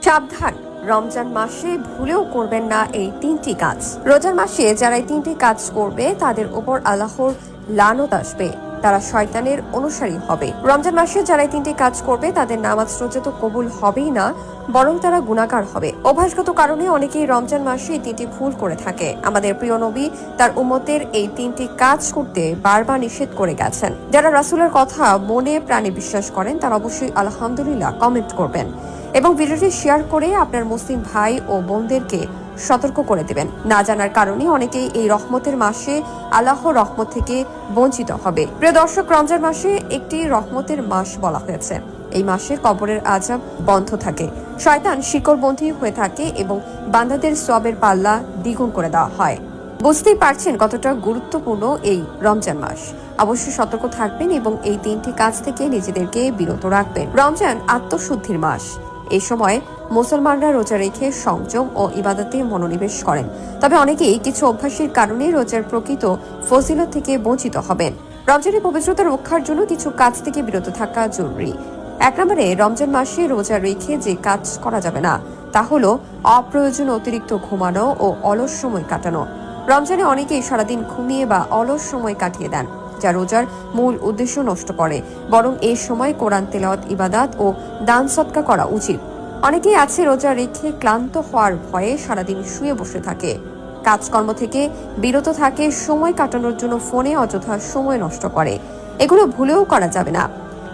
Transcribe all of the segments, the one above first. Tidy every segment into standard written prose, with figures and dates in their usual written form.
সাবধান, রমজান মাসে ভুলেও করবেন না এই তিনটি কাজ। রোজার মাসে যারা এই তিনটি কাজ করবে তাদের উপর আল্লাহর লানত আসবে, তারা শয়তানের অনুসারী হবে। রমজান মাসে যারা এই তিনটি কাজ করবে তাদের নামাজ রোজা তো কবুল হবেই না, বরং তারা গুনাহগার হবে। অভ্যাসগত কারণে অনেকেই রমজান মাসে এই তিনটি ভুল করে থাকে। আমাদের প্রিয় নবী তার উম্মতের এই তিনটি কাজ করতে বারবার নিষেধ করে গেছেন। যারা রাসূলের কথা মনে প্রাণে বিশ্বাস করেন তারা অবশ্যই আলহামদুলিল্লাহ কমেন্ট করবেন এবং ভিডিওটি শেয়ার করে আপনার মুসলিম ভাই ও বোনদেরকে সতর্ক করে দেবেন। না জানার কারণে অনেকেই এই রহমতের মাসে আল্লাহর রহমত থেকে বঞ্চিত হবে। প্রিয় দর্শক, রমজান মাসে একটি রহমতের মাস বলা হয়েছে। এই মাসে কবরের আযাব বন্ধ থাকে, শয়তান শিকড়বন্দী হয়ে থাকে এবং বান্দাদের সওয়াবের পাল্লা দ্বিগুণ করে দেওয়া হয়। বুঝতেই পারছেন কতটা গুরুত্বপূর্ণ এই রমজান মাস। অবশ্যই সতর্ক থাকবেন এবং এই তিনটি কাজ থেকে নিজেদেরকে বিরত রাখবেন। রমজান আত্মশুদ্ধির মাস। এই সময় মুসলমানরা রোজা রেখে সংযম ও ইবাদতে মনোনিবেশ করেন। তবে অনেকেই কিছু অভ্যাসের কারণে রোজার প্রকৃত ফজিলত থেকে বঞ্চিত হবেন। রমজানের পবিত্রতা রক্ষার জন্য কিছু কাজ থেকে বিরত থাকা জরুরি। এক নম্বরে, রমজান মাসে রোজা রেখে যে কাজ করা যাবে না তা হলো অপ্রয়োজনীয় অতিরিক্ত ঘুমানো ও অলস সময় কাটানো। রমজানে অনেকেই সারাদিন ঘুমিয়ে বা অলস সময় কাটিয়ে দেন, যা রোজার মূল উদ্দেশ্য নষ্ট করে। বরং এই সময় কোরআন তেলাওয়াত, ইবাদত ও দান সদকা করা উচিত। অনেকেই আছে রোজা রেখে ক্লান্ত হওয়ার ভয়ে সারাদিন শুয়ে বসে থাকে, কাজকর্ম থেকে বিরত থাকে, সময় কাটানোর জন্য ফোনে অযথা সময় নষ্ট করে। এগুলো ভুলেও করা যাবে না।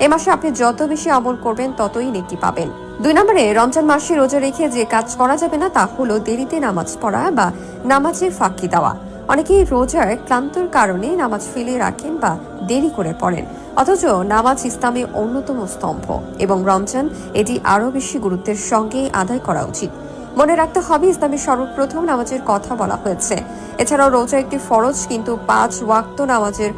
এ মাসে আপনি যত বেশি আমল করবেন ততই নেকি পাবেন। 2 নম্বরে, রমজান মাসে রোজা রেখে যে কাজ করা যাবে না তা হলো দেরিতে নামাজ পড়া বা নামাজে ফাঁকি দেওয়া। অনেকেই রোজার ক্লান্তর কারণে নামাজ ফেলে রাখেন বা দেরি করে পড়েন, অথচ নামাজ ইসলামের অন্যতম স্তম্ভ এবং রমজান এটি আরো বেশি গুরুত্বের সঙ্গে আদায় করা উচিত। মনে রাখতে হবে, ইসলামের সর্বপ্রথম নামাজের কথা বলা হয়েছে। এছাড়াও রোজা একটি ফরজ, কিন্তু 5 ওয়াক্ত নামাজের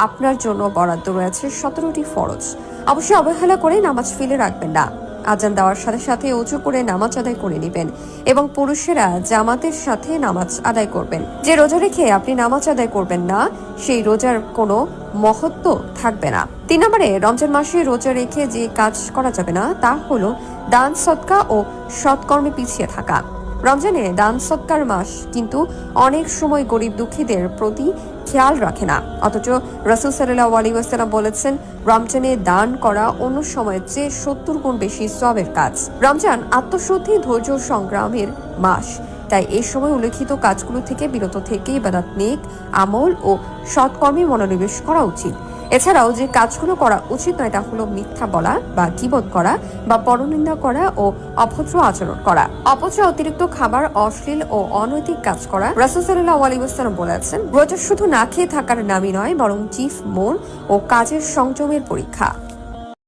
আপনার জন্য বরাদ্দ রয়েছে 17টি ফরজ। অবশ্যই অবহেলা করে নামাজ ফেলে রাখবেন না। আজান দেওয়ার সাথে সাথে উজু করে নামাজ আদায় করে নেবেন এবং পুরুষেরা জামাতের সাথে নামাজ আদায় করবেন। যে রোজা রেখে আপনি নামাজ আদায় করবেন না, সেই রোজার কোনো মহত্ব থাকবে না। 3 নম্বরে, রমজান মাসে রোজা রেখে যে কাজ করা যাবে না তা হলো দান সদকা ও সৎকর্মে পিছিয়ে থাকা। রমজানে দান সদকার মাস, কিন্তু অনেক সময় গরিব দুঃখীদের প্রতি খেয়াল রাখে না। অথচ রাসূল সাল্লাল্লাহু আলাইহি ওয়াসাল্লাম বলেছেন, রমজানে দান করা অন্য সময়ের চেয়ে 70 গুণ বেশি সওয়াবের কাজ। রমজান আত্মশুদ্ধি, ধৈর্য, সংগ্রামের মাস। তাই এই সময় উল্লেখিত কাজগুলো থেকে বিরত থেকে ইবাদত, নেক আমল ও সৎকর্মে মনোনিবেশ করা উচিত। এছাড়াও যে কাজগুলো করা উচিত নয় তা হলো মিথ্যা বলা বা গীবত করা বা পরনিন্দা করা ও অভদ্র আচরণ করা। অপচয়, অতিরিক্ত খাবার, অশ্লীল ও অনৈতিক কাজ করা। রাসূল সাল্লাল্লাহু আলাইহি ওয়াসাল্লাম বলেছেন, রোজা শুধু না খেয়ে থাকার নামই নয়, বরং জিহ্বা, মন ও কাজের সংযমের পরীক্ষা।